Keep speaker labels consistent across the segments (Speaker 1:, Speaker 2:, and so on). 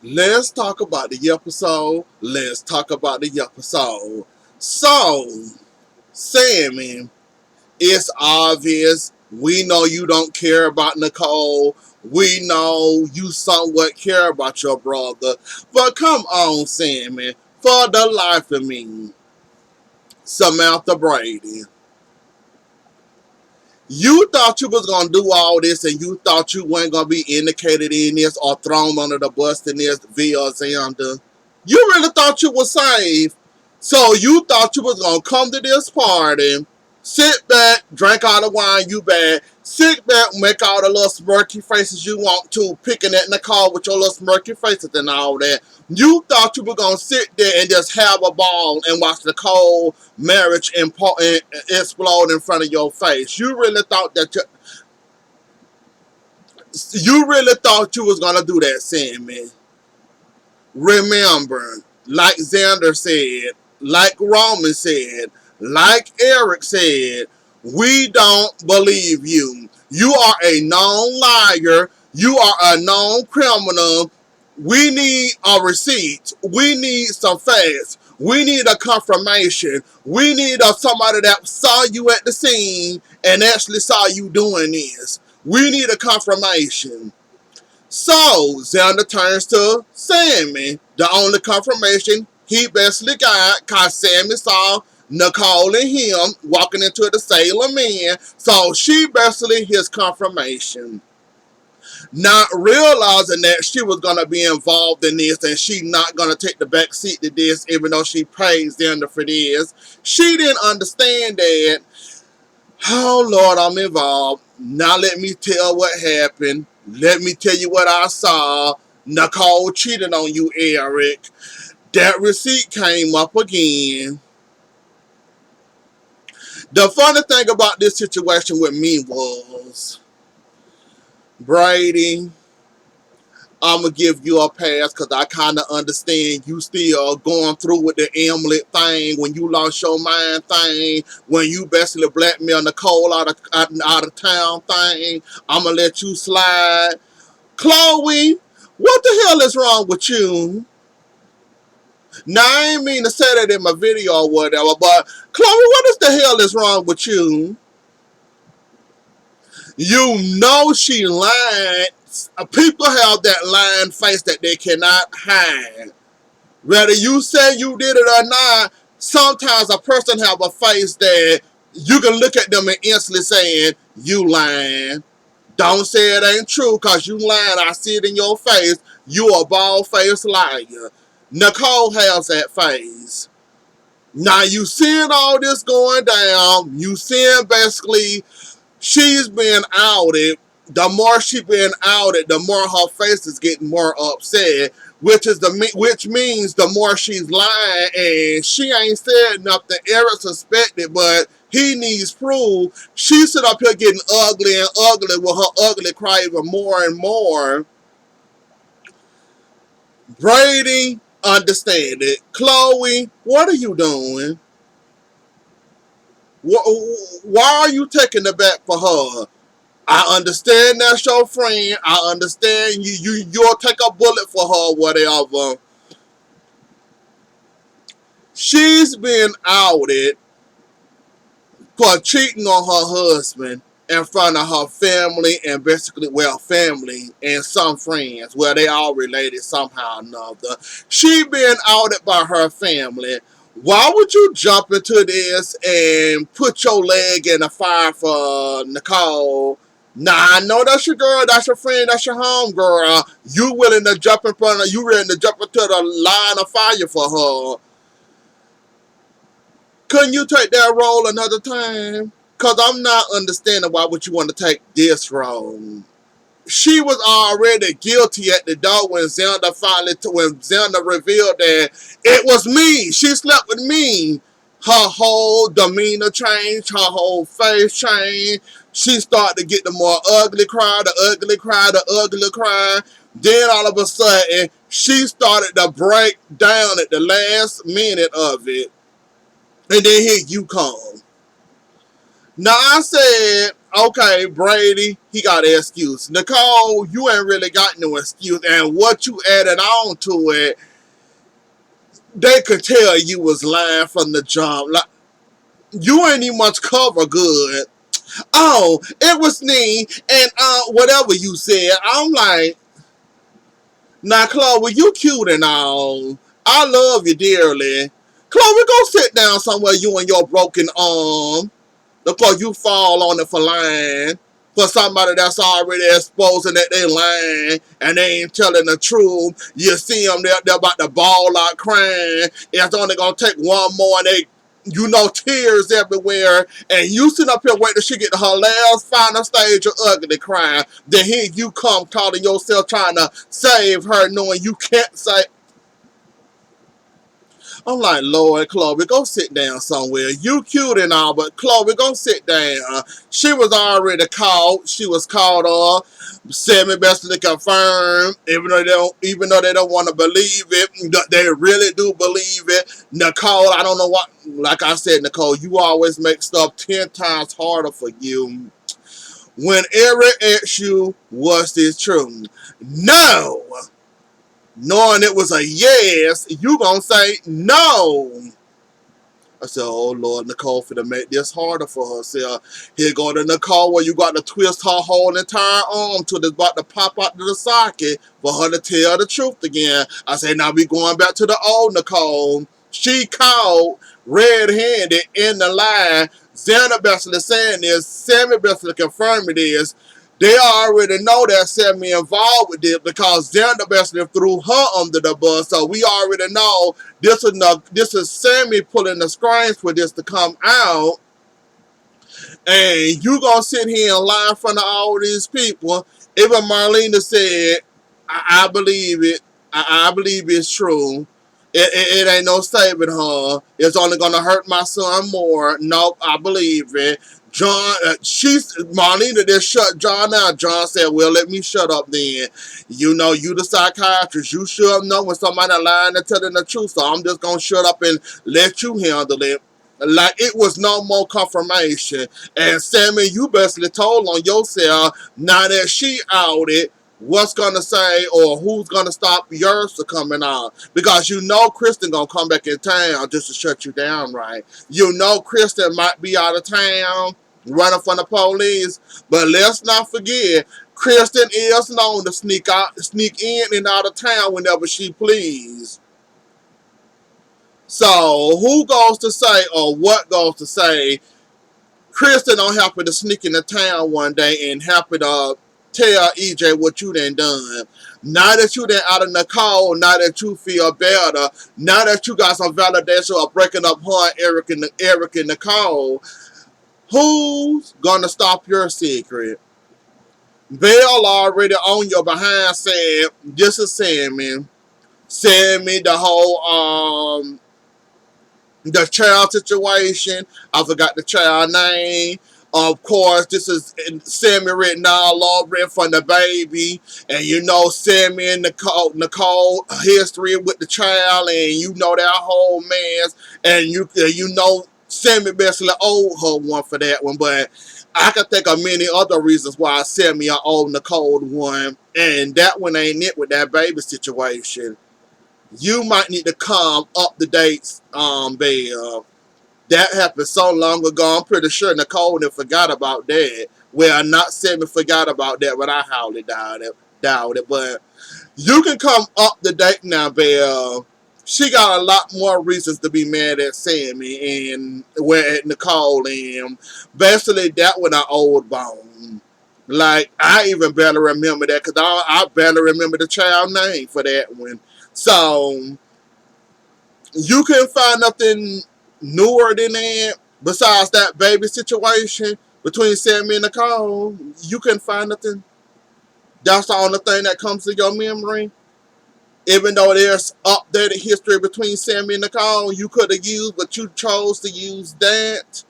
Speaker 1: Let's talk about the episode. Let's talk about the episode. So, Sammy, it's obvious. We know you don't care about Nicole. We know you somewhat care about your brother. But come on, Sammy. For the life of me, Samantha Brady. You thought you was gonna do all this, and you thought you weren't gonna be indicated in this or thrown under the bus in this via Xander. You really thought you was safe. So you thought you was gonna come to this party, sit back, drink all the wine you bad, sit back, make all the little smirky faces you want to, picking at Nicole with your little smirky faces and all that. You thought you were gonna sit there and just have a ball and watch Nicole marriage and explode in front of your face. You really thought you was gonna do that, Sammy. Remember, like Xander said, like Roman said, like Eric said, we don't believe you. You are a known liar. You are a known criminal. We need a receipt. We need some facts. We need a confirmation. We need somebody that saw you at the scene and actually saw you doing this. We need a confirmation. So, Xander turns to Sammy. The only confirmation he basically got, because Sammy saw Nicole and him walking into the Sailor Man. So, she basically his confirmation. Not realizing that she was going to be involved in this and she not going to take the back seat to this, even though she praised Xander for this. She didn't understand that. Oh, Lord, I'm involved. Now let me tell what happened. Let me tell you what I saw. Nicole cheated on you, Eric. That receipt came up again. The funny thing about this situation with me was, Brady, I'm going to give you a pass because I kind of understand you still going through with the amulet thing, when you lost your mind thing, when you basically blackmail Nicole out of town thing. I'm going to let you slide. Chloe, what the hell is wrong with you? Now, I ain't mean to say that in my video or whatever, but Chloe, what the hell is wrong with you? You know she lied. People have that lying face that they cannot hide. Whether you say you did it or not, sometimes a person have a face that you can look at them and instantly saying, you lying. Don't say it ain't true because you lying. I see it in your face. You a bald-faced liar. Nicole has that face. Now you seeing all this going down. You seeing basically she's been outed. The more she been outed, the more her face is getting more upset, which means the more she's lying, and she ain't said nothing. Eric suspected, but he needs proof. She sit up here getting ugly and ugly with her ugly cry even more and more. Brady, understand it. Chloe, what are you doing? Why are you taking the back for her? I understand that's your friend. I understand you'll take a bullet for her, whatever. She's been outed for cheating on her husband in front of her family and basically, well, family and some friends. Well, they all related somehow or another. She been outed by her family. Why would you jump into this and put your leg in the fire for Nicole? Nah, I know that's your girl, that's your friend, that's your home girl. You willing to jump in front of, you ready to jump into the line of fire for her. Couldn't you take that role another time? Because I'm not understanding why would you want to take this role. She was already guilty at the door when Xander revealed that it was me. She slept with me. Her whole demeanor changed. Her whole face changed. She started to get the more ugly cry, the ugly cry, the ugly cry. Then all of a sudden, she started to break down at the last minute of it. And then here you come. Now I said, Okay, Brady, he got an excuse. Nicole, you ain't really got no excuse. And what you added on to it, they could tell you was lying from the jump. Like, you ain't even much cover good. Oh, it was me, and whatever you said. I'm like, now, Chloe, you cute and all. I love you dearly. Chloe, go sit down somewhere, you and your broken arm. Because you fall on it for lying. For somebody that's already exposing that they lying and they ain't telling the truth. You see them, they're about to bawl out crying. It's only going to take one more and they, tears everywhere. And you sit up here waiting till she get to her last final stage of ugly crying. Then here you come calling yourself trying to save her knowing you can't say. I'm like, Lord, Chloe, go sit down somewhere. You cute and all, but Chloe, go sit down. She was already caught. She was caught up. Semi-bestly confirmed. Even though they don't want to believe it, they really do believe it. Nicole, I don't know what. Like I said, Nicole, you always make stuff 10 times harder for you. When Eric asked you, was this true? No. Knowing it was a yes, you gonna say no. I said, oh Lord, Nicole finna make this harder for herself. Here go to Nicole where you got to twist her whole entire arm till it's about to pop out to the socket for her to tell the truth again. I said, now we going back to the old Nicole. She caught red-handed in the line. Xander basically saying this, Sammy basically confirming this. They already know that Sammy involved with it because Xander basically threw her under the bus. So we already know this is Sammy pulling the strings for this to come out. And you gonna sit here and lie in front of all these people. Even Marlena said, I believe it. I believe it's true. It ain't no saving her. It's only gonna hurt my son more. Nope, I believe it. John, Marlena just shut John out. John said, well, let me shut up then. You the psychiatrist. You should know when somebody lying and telling the truth. So I'm just gonna shut up and let you handle it. Like it was no more confirmation. And Sammy, you basically told on yourself now that she outed what's gonna say or who's gonna stop yours from coming out. Because Kristen gonna come back in town just to shut you down, right? Kristen might be out of town running from the police. But let's not forget, Kristen is known to sneak in and out of town whenever she please. So who goes to say or what goes to say Kristen don't happen to sneak into town one day and happen to tell EJ what you done. Now that you done out of Nicole, now that you feel better, now that you got some validation of breaking up her and Eric and Nicole, who's gonna stop your secret? Bill already on your behind saying, this is Sammy. Sammy, the child situation. I forgot the child name. Of course, this is Sammy written all over it from the baby. And Sammy and Nicole history with the child, and that whole mess. And Sammy basically owed her one for that one. But I can think of many other reasons why Sammy owed Nicole one. And that one ain't it with that baby situation. You might need to come up to date, Bill. That happened so long ago. I'm pretty sure Nicole forgot about that. Well, not Sammy forgot about that, but I highly doubt it. But you can come up to date now, Bill. She got a lot more reasons to be mad at Sammy and where at Nicole and basically that one an old bone. Like I even barely remember that because I barely remember the child name for that one. So you can find nothing newer than that besides that baby situation between Sammy and Nicole. You can find nothing. That's the only thing that comes to your memory. Even though there's updated history between Sammy and Nicole, you could have used, but you chose to use that.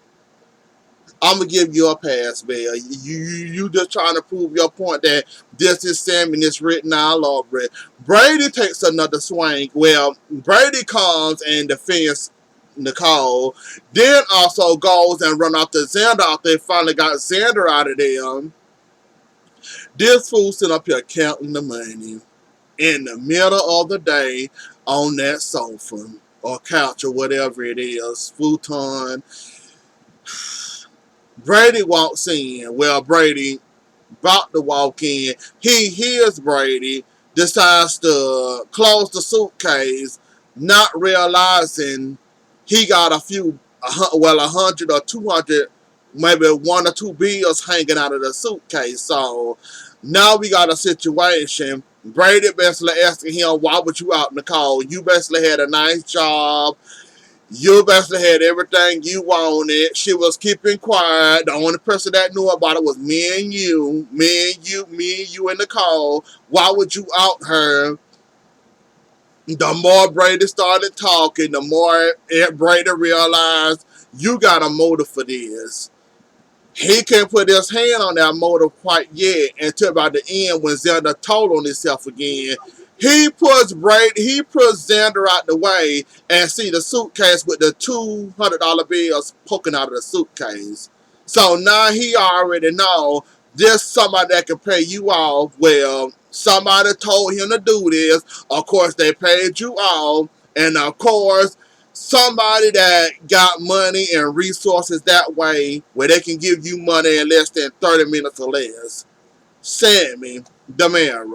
Speaker 1: I'm gonna give you a pass, Bill. You just trying to prove your point that this is Sammy and it's written all over it. Brady takes another swing. Well, Brady comes and defends Nicole. Then also goes and run off the Xander after they finally got Xander out of there. This fool sitting up here counting the money in the middle of the day on that sofa or couch or whatever it is, futon. Brady walks in. Well, Brady about to walk in. He hears Brady, decides to close the suitcase, not realizing he got a few, well, 100 or 200, maybe one or two bills hanging out of the suitcase. So now we got a situation. Brady basically asking him, why would you out, Nicole? You basically had a nice job. You basically had everything you wanted. She was keeping quiet. The only person that knew about it was me and you. Me and you and Nicole. Why would you out her? The more Brady started talking, the more Brady realized you got a motive for this. He can't put his hand on that motive quite yet until about the end when Xander told on himself again. He puts Xander out the way and see the suitcase with the $200 bills poking out of the suitcase. So now he already know this somebody that can pay you off. Well, somebody told him to do this. Of course, they paid you off. And of course, somebody that got money and resources that way where they can give you money in less than 30 minutes or less. Sammy, the mayor.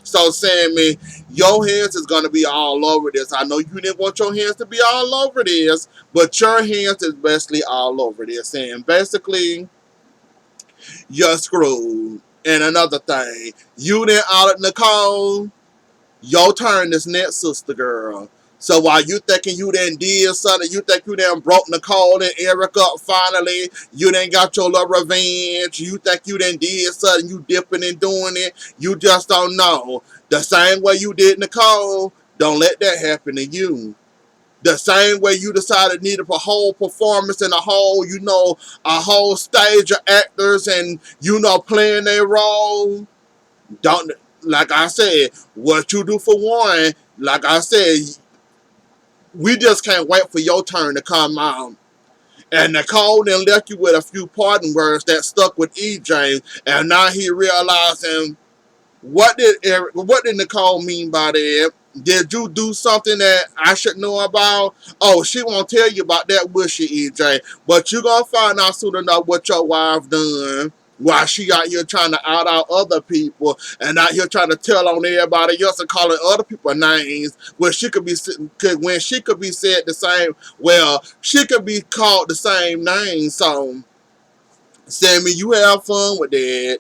Speaker 1: So Sammy, your hands is going to be all over this. I know you didn't want your hands to be all over this, but your hands is basically all over this. And basically, you're screwed. And another thing, you didn't audit Nicole. Your turn is next, sister girl. So while you thinking you done did something, you think you done broke Nicole and Eric up finally, you done got your little revenge, you think you done did something, you dipping and doing it, you just don't know. The same way you did Nicole, don't let that happen to you. The same way you decided needed a whole performance and a whole stage of actors and, playing their role. Don't, like I said, what you do for one, like I said, we just can't wait for your turn to come out. And Nicole then left you with a few parting words that stuck with EJ, and now he realizing what did Nicole mean by that? Did you do something that I should know about? Oh, she won't tell you about that, will she, EJ? But you gonna find out soon enough what your wife done. While she out here trying to out other people and out here trying to tell on everybody else and calling other people names when she could be said the same. Well, she could be called the same name. So, Sammy, you have fun with that.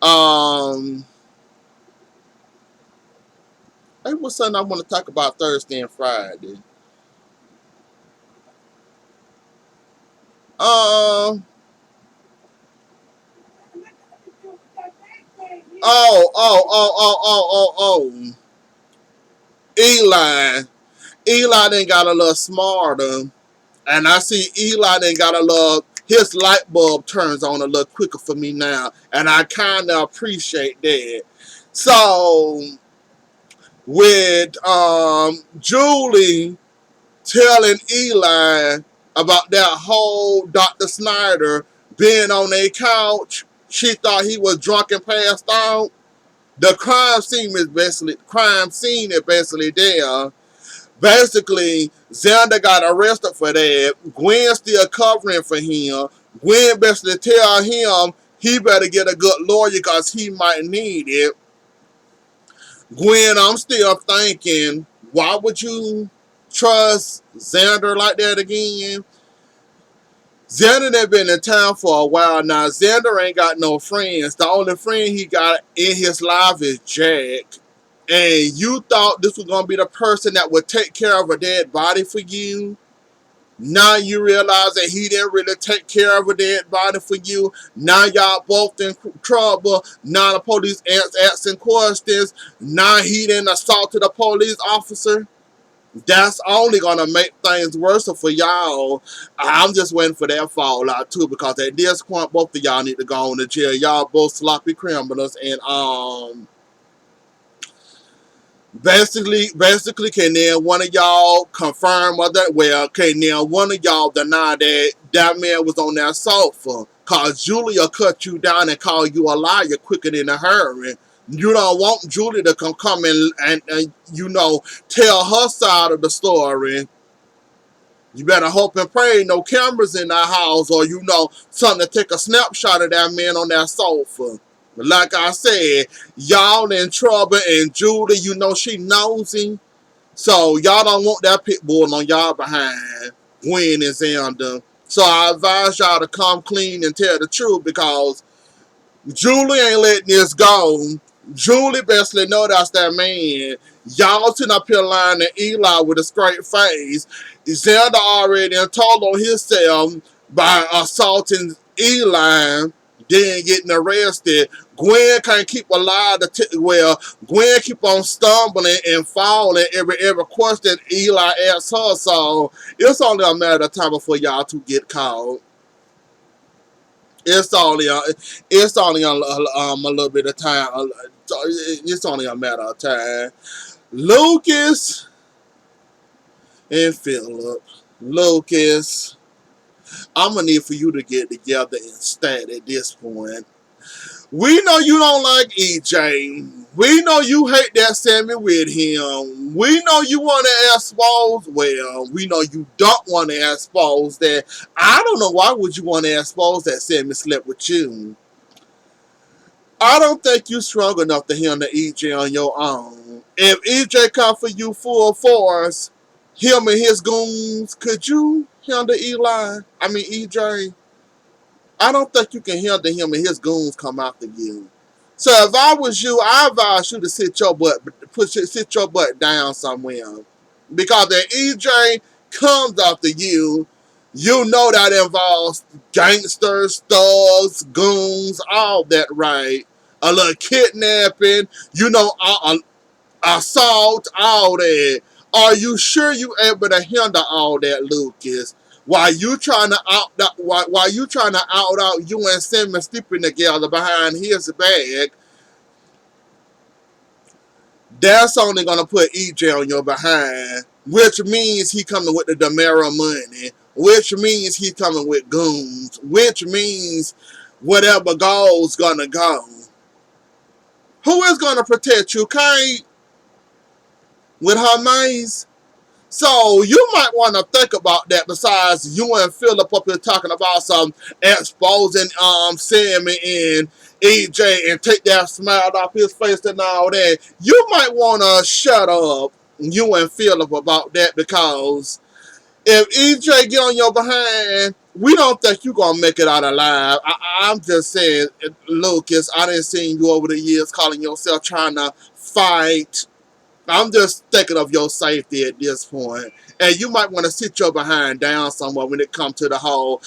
Speaker 1: Um, Hey, what's something I want to talk about Thursday and Friday? Um. Oh. Eli. Eli then got a little smarter, and I see Eli then got a little. His light bulb turns on a little quicker for me now, and I kind of appreciate that. So with Julie telling Eli about that whole Dr. Snyder being on a couch. She thought he was drunk and passed out. The crime scene is basically there. Basically, Xander got arrested for that. Gwen still covering for him. Gwen basically tell him he better get a good lawyer because he might need it. Gwen, I'm still thinking, why would you trust Xander like that again? Xander done been in town for a while now. Xander ain't got no friends. The only friend he got in his life is Jack. And you thought this was going to be the person that would take care of a dead body for you? Now you realize that he didn't really take care of a dead body for you. Now y'all both in trouble. Now the police asking questions. Now he didn't assaulted a police officer. That's only gonna make things worse for y'all. I'm just waiting for that fallout too, because at this point, both of y'all need to go on to jail. Y'all both sloppy criminals, and Basically, can then one of y'all confirm or that? Well, can then one of y'all deny that that man was on that sofa? Cause Julia cut you down and call you a liar quicker than a hurry. You don't want Julie to come and tell her side of the story. You better hope and pray no cameras in that house, or something to take a snapshot of that man on that sofa. But like I said, y'all in trouble, and Julie, she nosy. So y'all don't want that pit bull on y'all behind, Gwen and Xander. So I advise y'all to come clean and tell the truth, because Julie ain't letting this go. Julie basically know that's that man. Y'all sitting up here lying to Eli with a straight face. Xander already told on himself by assaulting Eli, then getting arrested. Gwen can't keep a lie Gwen keep on stumbling and falling every question Eli asks her. So it's only a matter of time before y'all two get caught. It's only a little bit of time. It's only a matter of time. Lucas and Philip. Lucas, I'm gonna need for you to get together and stat at this point. We know you don't like EJ. We know you hate that Sammy with him. We know you want to expose. Well, we know you don't want to expose that. I don't know why would you want to expose that Sammy slept with you. I don't think you strong enough to handle EJ on your own. If EJ come for you full force, him and his goons, could you handle EJ? I don't think you can handle him and his goons come after you. So if I was you, I advise you to sit your butt down somewhere. Because if EJ comes after you, you know that involves gangsters, thugs, goons, all that, right? A little kidnapping, assault, all that. Are you sure you able to handle all that, Lucas? While you trying to out you and Simmons sleeping together behind his back, that's only gonna put EJ on your behind, which means he coming with the Demera money, which means he coming with goons, which means whatever goes gonna go. Who is gonna protect you, Kate? With her maze? So you might want to think about that. Besides you and Philip up here talking about some exposing Sammy and EJ and take that smile off his face and all that, you might want to shut up, you and Philip, about that, because if EJ get on your behind, we don't think you gonna make it out alive. I'm just saying, Lucas, I didn't see you over the years calling yourself trying to fight. I'm just thinking of your safety at this point. And you might want to sit your behind down somewhere when it comes to the whole,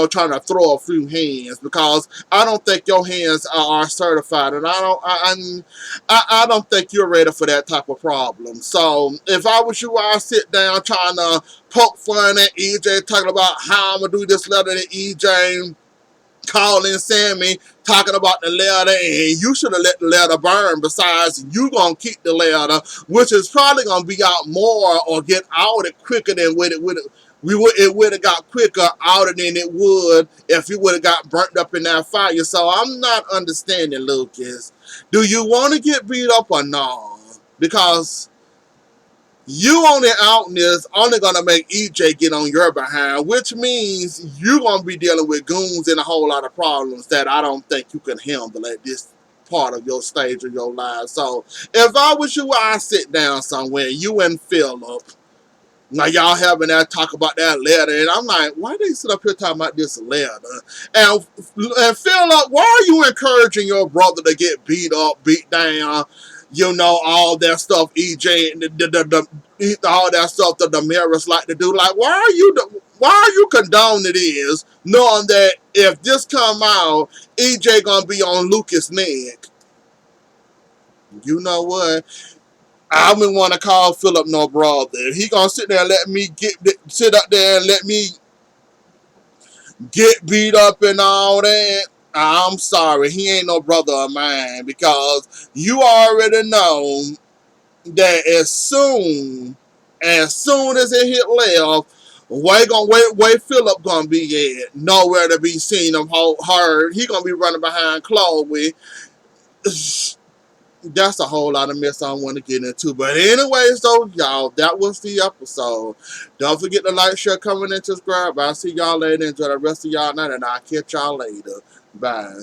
Speaker 1: trying to throw a few hands, because I don't think your hands are certified, and I don't think you're ready for that type of problem. So if I was you, I'd sit down trying to poke fun at EJ, talking about how I'm gonna do this letter to EJ, calling Sammy, talking about the letter, and you should have let the letter burn. Besides, you gonna keep the letter, which is probably gonna be out more or get outed quicker than it would have got quicker outed than it would if you would have got burnt up in that fire. So I'm not understanding, Lucas. Do you want to get beat up or no? Because you on the outness only gonna make EJ get on your behind, which means you gonna be dealing with goons and a whole lot of problems that I don't think you can handle at this part of your stage of your life. So if I was you, I'd sit down somewhere, you and Philip. Now y'all having that talk about that letter, and I'm like, why they sit up here talking about this letter? And Philip, why are you encouraging your brother to get beat up, beat down? All that stuff EJ and all that stuff that the mirrors like to do. Like, why are you condoning this, knowing that if this come out, EJ gonna be on Lucas' neck? You know what? I wouldn't want to call Philip no brother. He gonna sit there and sit up there and let me get beat up and all that. I'm sorry, he ain't no brother of mine, because you already know that as soon as it hit left, where Philip gonna be at? Nowhere to be seen or heard. He gonna be running behind Chloe. That's a whole lot of mess I don't want to get into. But anyways, though, y'all, that was the episode. Don't forget to like, share, comment, and subscribe. I'll see y'all later. Enjoy the rest of y'all night, and I'll catch y'all later. Bye.